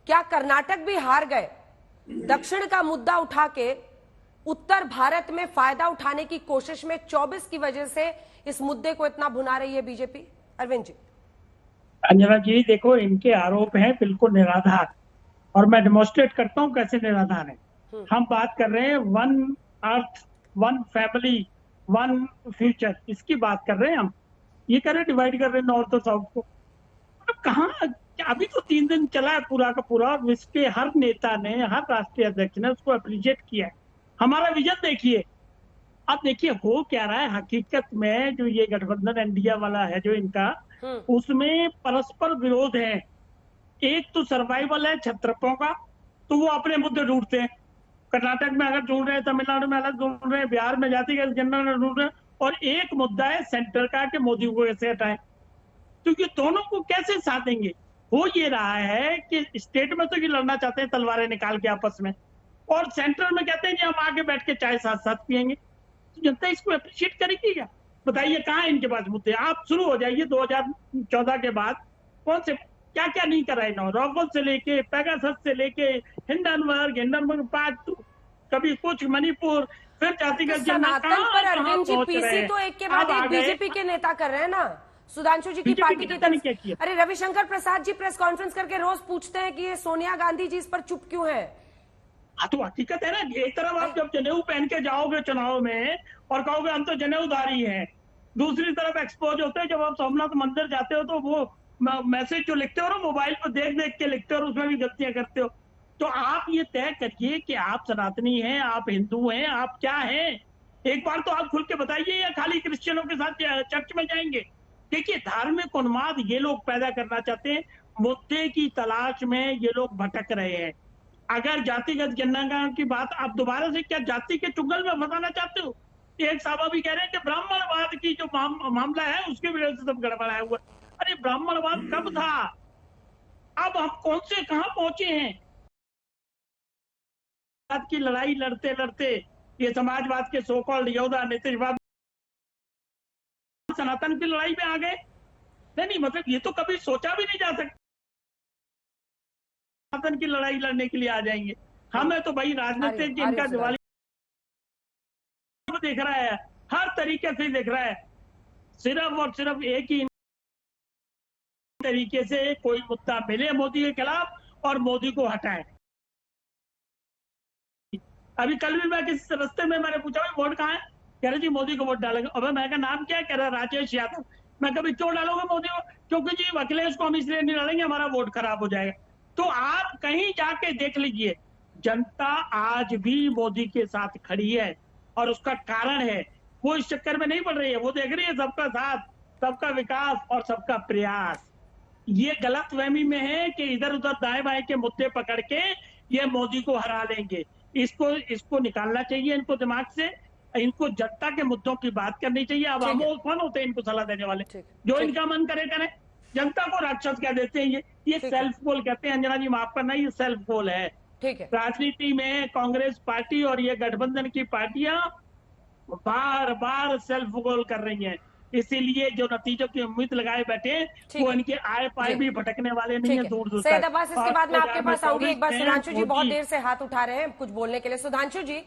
क्या कर्नाटक भी हार गए? दक्षिण का मुद्दा उठा के उत्तर भारत में फायदा उठाने की कोशिश में 24 की वजह से इस मुद्दे को इतना भुना रही है बीजेपी। अरविंद जी। अंजना जी, देखो, इनके आरोप हैं बिल्कुल निराधार, और मैं डेमोन्स्ट्रेट करता हूं कैसे निराधार है। हम बात कर रहे हैं one earth, one family, one future, इसकी बात कर रहे हैं हम। ये कर रहे डिवाइड कर रहे हैं नॉर्थ और साउथ को। मतलब कहाँ, अभी तो 3 दिन चला है पूरा का पूरा, और विश्व के हर नेता ने, हर राष्ट्रीय अध्यक्ष ने उसको अप्रिशिएट किया है। हमारा विजन देखिए। अब देखिए हो क्या रहा है हकीकत में, जो ये गठबंधन इंडिया वाला है जो इनका, उसमें परस्पर विरोध है। एक तो सर्वाइवल है क्षत्रपों का, तो वो अपने मुद्दे ढूंढते हैं। कर्नाटक में अगर ढूंढ रहे हैं, तमिलनाडु में अलग ढूंढ रहे हैं, बिहार में जातिगत जनगणना ढूंढ रहे हैं, और एक मुद्दा है सेंटर का कि मोदी को कैसे हटाएं। क्योंकि दोनों को कैसे साधेंगे। हो ये रहा है कि स्टेट में तो ये लड़ना चाहते हैं तलवारें निकाल के आपस में, और सेंट्रल में कहते हैं कि हम आगे बैठ के चाय साथ साथ पियेंगे। तो जनता इसको अप्रिशिएट करेगी क्या? बताइए कहाँ है इनके पास मुद्दे। आप शुरू हो जाइए 2014 के बाद, कौन से क्या क्या नहीं करा इन्होंने, रॉकल से लेके पेगासस से लेके हिंडनबर्ग पार्ट, कभी कुछ मणिपुर, फिर जातिगत सनातन पर अरविंद जी पीसी तो एक के बाद एक बीजेपी के नेता कर रहे हैं ना, सुधांशु जी की पार्टी की तरफ। अरे रविशंकर प्रसाद जी प्रेस कॉन्फ्रेंस करके रोज पूछते हैं कि ये सोनिया गांधी जी इस पर चुप क्यों है। तो हकीकत है ना, एक तरफ आप जब जनेऊ पहन के जाओगे चुनाव में और कहोगे हम तो जनेऊधारी हैं, दूसरी तरफ एक्सपोज होते हैं जब आप सोमनाथ मंदिर जाते हो तो वो मैसेज जो लिखते हो ना मोबाइल पर देख देख के लिखते हो और उसमें भी गलतियां करते हो। तो आप ये तय करिए कि आप सनातनी हैं, आप हिंदू हैं, आप क्या हैं। एक बार तो आप खुल के बताइए, या खाली क्रिश्चियनों के साथ चर्च में जाएंगे। देखिए धार्मिक उन्माद ये लोग पैदा करना चाहते हैं, मुद्दे की तलाश में ये लोग भटक रहे हैं। अगर जातिगत जनगणना की बात आप दोबारा से क्या जाति के चुंगल में फंसाना चाहते हो? एक साहब भी कह रहे हैं कि ब्राह्मणवाद की जो मामला है उसकी वजह से सब गड़बड़ाया हुआ। अरे ब्राह्मणवाद कब था? अब हम कौन से कहां पहुंचे हैं? की लड़ाई लड़ते लड़ते ये समाजवाद के सो कॉल्ड योद्धा नीतीशवाद सनातन की लड़ाई में आ गए। नहीं, मतलब ये तो कभी सोचा भी नहीं जा सकता सनातन की लड़ाई लड़ने के लिए आ जाएंगे। हमें तो भाई राजनीतिक इनका दिवाली देख रहा है, हर तरीके से देख रहा है। सिर्फ और सिर्फ एक ही तरीके से कोई मुद्दा मिले मोदी के खिलाफ और मोदी को हटाए। अभी कल भी मैं किसी रास्ते में मैंने पूछा भाई वोट कहाँ है, कह रहे जी मोदी को वोट डालेंगे। अबे मैं का नाम क्या है, कह रहा राजेश यादव। मैं कभी क्यों डालूंगा मोदी को? क्योंकि जी अखिलेश को हम इसलिए नहीं डालेंगे हमारा वोट खराब हो जाएगा। तो आप कहीं जाके देख लीजिए, जनता आज भी मोदी के साथ खड़ी है, और उसका कारण है वो इस चक्कर में नहीं पड़ रही है। वो देख रही है सबका साथ, सबका विकास और सबका प्रयास। ये गलतफहमी में है कि इधर उधर दाएं बाएं के मुद्दे पकड़ के ये मोदी को हरा लेंगे। इसको निकालना चाहिए इनको दिमाग से। इनको जनता के मुद्दों की बात करनी चाहिए। अब हम कौन होते हैं इनको सलाह देने वाले? जो इनका मन करे करें। जनता को राक्षस क्या देते हैं ये सेल्फ गोल कहते हैं। अंजना जी माफ करना, ये सेल्फ गोल है। ठीक है। राजनीति में कांग्रेस पार्टी और ये गठबंधन की पार्टियां बार बार सेल्फ गोल कर रही हैं, इसीलिए जो नतीजों की उम्मीद लगाए बैठे वो इनके आए पाए भी भटकने वाले नहीं है दूर दूर सैयद अब्बास, इसके बाद मैं आपके पास आऊंगी। एक बार सुधांशु जी बहुत देर से हाथ उठा रहे हैं कुछ बोलने के लिए। सुधांशु जी,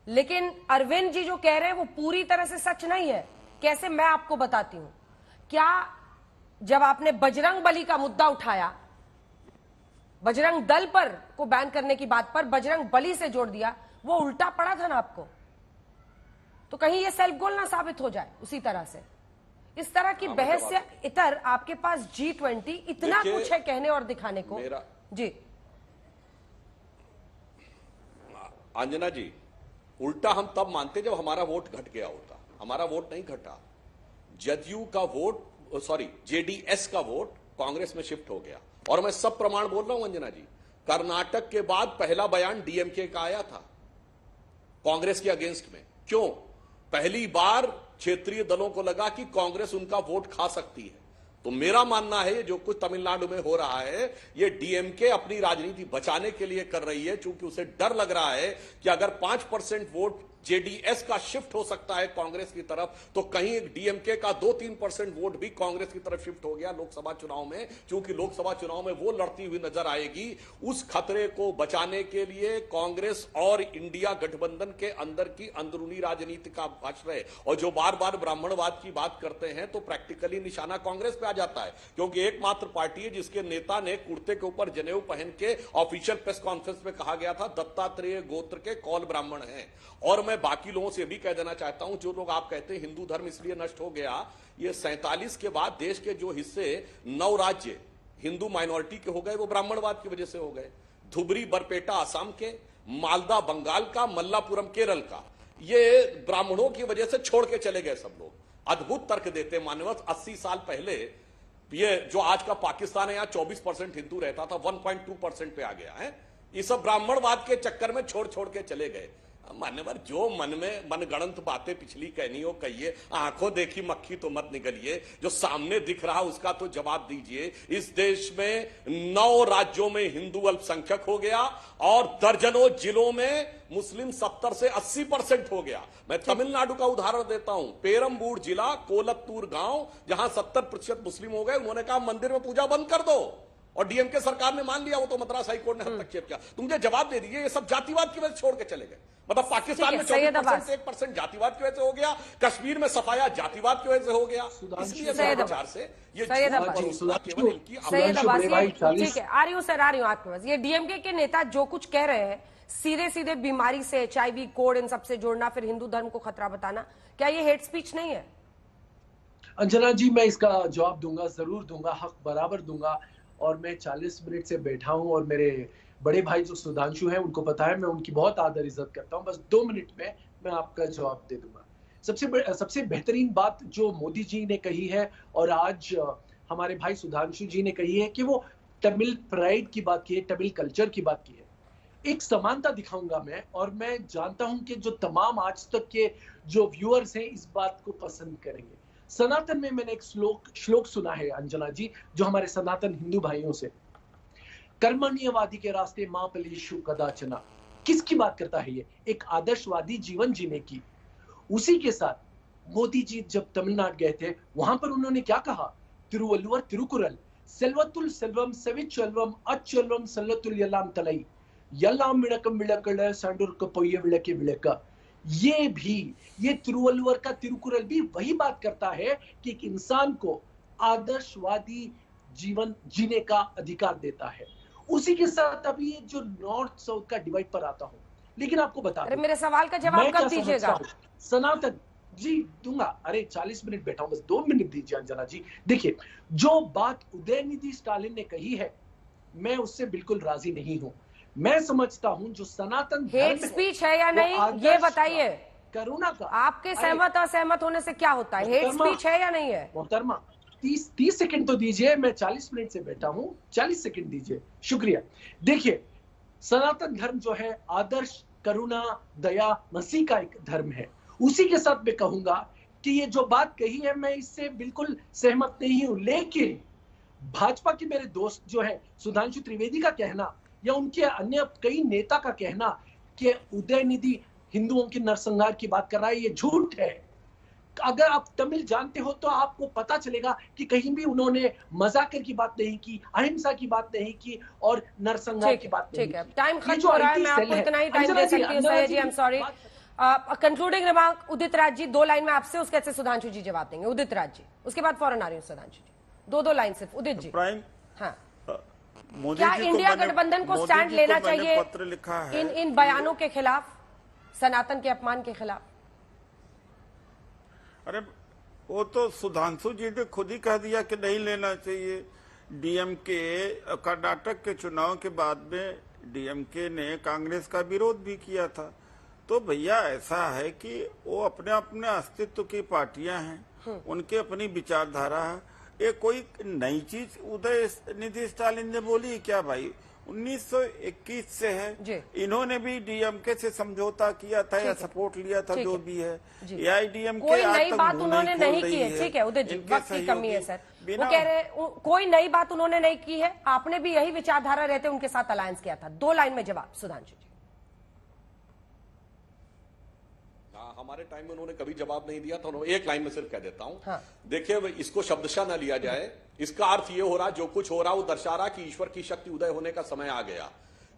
लेकिन अरविंद जी जो कह रहे हैं वो पूरी तरह से सच नहीं है। कैसे, मैं आपको बताती हूं। क्या जब आपने बजरंग बली का मुद्दा उठाया, बजरंग दल पर को बैन करने की बात पर बजरंग बली से जोड़ दिया, वो उल्टा पड़ा था ना आपको? तो कहीं ये सेल्फ गोल ना साबित हो जाए उसी तरह से। इस तरह की बहस से इतर आपके पास G20 इतना कुछ है कहने और दिखाने को। जी अंजना जी, उल्टा हम तब मानते जब हमारा वोट घट गया होता। हमारा वोट नहीं घटा, जदयू का वोट, सॉरी JDS का वोट कांग्रेस में शिफ्ट हो गया। और मैं सब प्रमाण बोल रहा हूं अंजना जी, कर्नाटक के बाद पहला बयान DMK का आया था कांग्रेस के अगेंस्ट में। क्यों? पहली बार क्षेत्रीय दलों को लगा कि कांग्रेस उनका वोट खा सकती है। तो मेरा मानना है जो कुछ तमिलनाडु में हो रहा है ये डीएमके अपनी राजनीति बचाने के लिए कर रही है, क्योंकि उसे डर लग रहा है कि अगर 5% वोट जेडीएस का शिफ्ट हो सकता है कांग्रेस की तरफ, तो कहीं डीएमके का 2-3% वोट भी कांग्रेस की तरफ शिफ्ट हो गया लोकसभा चुनाव में, क्योंकि लोकसभा चुनाव में वो लड़ती हुई नजर आएगी। उस खतरे को बचाने के लिए कांग्रेस और इंडिया गठबंधन के अंदर की अंदरूनी राजनीति का आश्रय, और जो बार बार ब्राह्मणवाद की बात करते हैं तो प्रैक्टिकली निशाना कांग्रेस पे आ जाता है, क्योंकि एकमात्र पार्टी है जिसके नेता ने कुर्ते के ऊपर जनेऊ पहन के ऑफिशियल प्रेस कॉन्फ्रेंस में कहा गया था दत्तात्रेय गोत्र के कौल ब्राह्मण हैं। और मैं बाकी लोगों से भी कह देना चाहता हूं, जो लोग आप कहते हैं हिंदू धर्म इसलिए नष्ट हो गया, ये 47 के बाद देश के जो हिस्से 9 राज्य हिंदू माइनॉरिटी के हो गए वो ब्राह्मणवाद की वजह से हो गए। धुबरी बरपेटा असम के, मालदा बंगाल का, मल्लापुरम केरल का, ये ब्राह्मणों की वजह से छोड़ के चले गए सब लोग। अद्भुत तर्क देते मान्यवर, 80 साल पहले ये जो आज का पाकिस्तान है, यहां 24% हिंदू रहता था, 1.2% पे आ गया है। ये सब ब्राह्मणवाद के चक्कर में छोड़ छोड़ के चले गए। मान्यवर, जो मन में मनगढ़ंत बातें पिछली कहनी हो कहिए, आंखों देखी मक्खी तो मत निगलिए, जो सामने दिख रहा उसका तो जवाब दीजिए। इस देश में 9 राज्यों में हिंदू अल्पसंख्यक हो गया और दर्जनों जिलों में मुस्लिम 70 से 80% हो गया। मैं तमिलनाडु का उदाहरण देता हूं, पेरम्बूर जिला, कोलत्तूर गांव, जहां 70% मुस्लिम हो गए, उन्होंने कहा मंदिर में पूजा बंद कर दो, और डीएमके सरकार ने मान लिया, वो तो मद्रास हाईकोर्ट ने हस्तक्षेप किया। तुम मुझे जवाब दे दीजिए, ये सब जातिवाद की वजह से छोड़ के चले गए। मतलब पाकिस्तान में 24% 1% जातिवाद की वजह से हो गया, कश्मीर में सफाया जातिवाद की वजह से हो गया। इसलिए विचार से ये केवल इनकी ठीक है। आ रही हूं सर, आ रही हूं आपके पास। ये डीएमके के नेता जो कुछ कह रहे हैं, सीधे सीधे बीमारी से, एचआईवी, कोड, इन सबसे जोड़ना, फिर हिंदू धर्म को खतरा बताना, क्या ये हेट स्पीच नहीं है? अंजना जी, मैं इसका जवाब दूंगा, जरूर दूंगा, हक बराबर दूंगा। और मैं 40 मिनट से बैठा हूं और मेरे बड़े भाई जो सुधांशु हैं उनको पता है मैं उनकी बहुत आदर इज्जत करता हूं। बस 2 मिनट में मैं आपका जवाब दे दूंगा। सबसे बेहतरीन बात जो मोदी जी ने कही है और आज हमारे भाई सुधांशु जी ने कही है कि वो तमिल प्राइड की बात की है, तमिल कल्चर की बात की है। एक समानता दिखाऊंगा मैं, और मैं जानता हूं कि जो तमाम आज तक के जो व्यूअर्स हैं इस बात को पसंद करेंगे। सनातन में मैंने एक श्लोक सुना है अंजना जी, जो हमारे सनातन हिंदू भाइयों से, कर्मण्यवादी के रास्ते मां फलेषु कदाचना। किसकी बात करता है ये? एक आदर्शवादी जीवन जीने की। उसी के साथ मोदी जी जब तमिलनाडु गए थे, वहां पर उन्होंने क्या कहा? तिरुवल्लुवर तिरुकुरल, सेल्वतुल सेल्वम सेविचेल्वम अचेल्वम सल्लतुल यल्लाम तलाई, यल्लाम विளக்கம் விளக்கல சான்றோர்க்கு பொய்ய விளக்கே விளக்க। ये तिरुवल्लुवर का तिरुकुरल भी वही बात करता है कि एक इंसान को आदर्शवादी जीवन जीने का अधिकार देता है। उसी के साथ अभी जो नॉर्थ साउथ का डिवाइड पर आता हूं, लेकिन आपको बता दूं, मेरे सवाल का जवाब कब दीजिएगा? सनातन जी दूंगा। अरे 40 मिनट बैठा हूं, बस 2 मिनट दीजिए अंजना जी। देखिए, जो बात उदयनिधि स्टालिन ने कही है, मैं उससे बिल्कुल राजी नहीं हूं। मैं समझता हूं जो सनातन हेट स्पीच है या नहीं, ये बताइए। करुणा का आपके सहमत असहमत होने से क्या होता है? हेट स्पीच है या नहीं है? मोहतरमा 30 सेकंड तो दीजिए, मैं 40 मिनट से बैठा हूं, 40 सेकंड दीजिए, शुक्रिया। देखिए, सनातन धर्म जो है आदर्श, करुणा, दया, मसीह का एक धर्म है। उसी के साथ मैं कहूंगा कि ये जो बात कही है मैं इससे बिल्कुल सहमत नहीं हूं, लेकिन भाजपा के मेरे दोस्त जो है सुधांशु त्रिवेदी का कहना या उनके अन्य कई नेता का कहना कि उदयनिधि हिंदुओं के नरसंहार की बात कर रहा है, ये झूठ है। अगर आप तमिल जानते हो तो आपको पता चलेगा कि कहीं भी उन्होंने मजाक की बात नहीं की, अहिंसा की बात नहीं की और नरसंहार की बात नहीं की। टाइम खत्म हो रहा है, मैं आपको इतना ही टाइम दे सकती हूं Syed ji, I am sorry. Concluding remark Udit Raj ji, 2 line में आपसे, उसके से सुधांशु जी जवाब देंगे। उदित राज जी, उसके बाद फौरन आ रही हूँ सुधांशु जी। 2 लाइन सिर्फ। उदित जी, हाँ, क्या इंडिया गठबंधन को स्टैंड लेना चाहिए पत्र लिखा है इन बयानों के खिलाफ, सनातन के अपमान के खिलाफ? अरे वो तो सुधांशु जी ने खुद ही कह दिया कि नहीं लेना चाहिए। डीएमके कर्नाटक के चुनाव के बाद में डीएमके ने कांग्रेस का विरोध भी किया था। तो भैया ऐसा है कि वो अपने अपने अस्तित्व की पार्टियां हैं, उनके अपनी विचारधारा है। ये कोई नई चीज उदयनिधि स्टालिन ने बोली क्या भाई? 1921 से जी। है। इन्होंने भी डीएमके से समझौता किया था या सपोर्ट लिया था, जो भी है। एआईडीएमके कोई आज नई तक बात मुंह उन्होंने नहीं खोल की है। रही ठीक है उदय जी, इनके वक्त की कमी है सर। वो बिना- कह रहे हैं कोई नई बात उन्होंने नहीं की है, आपने भी यही विचारधारा रहते उनके साथ अलायंस किया था। 2 लाइन में जवाब सुधांशु जी। हमारे टाइम में उन्होंने कभी जवाब नहीं दिया था। उन्होंने एक लाइन में सिर्फ कह देता हूं, हाँ। देखिए इसको शब्दशः न लिया जाए। इसका अर्थ ये हो रहा, जो कुछ हो रहा वो दर्शा रहा कि ईश्वर की शक्ति उदय होने का समय आ गया।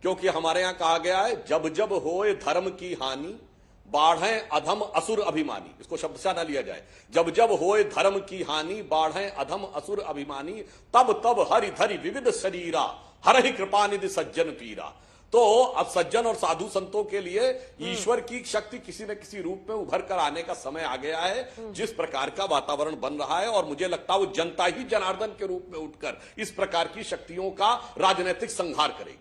क्योंकि हमारे यहां कहा गया है, जब जब होए धर्म की हानि बाढ़े अधम असुर अभिमानी। इसको शब्दशः न लिया जाए। जब जब होए धर्म की हानि बाढ़े अधम असुर अभिमानी, तब तब हरि धरि विविध शरीरा हरहि कृपा निधि सज्जन पीरा। तो अब सज्जन और साधु संतों के लिए ईश्वर की शक्ति किसी न किसी रूप में उभर कर आने का समय आ गया है। जिस प्रकार का वातावरण बन रहा है, और मुझे लगता है वो जनता ही जनार्दन के रूप में उठकर इस प्रकार की शक्तियों का राजनीतिक संहार करेगी।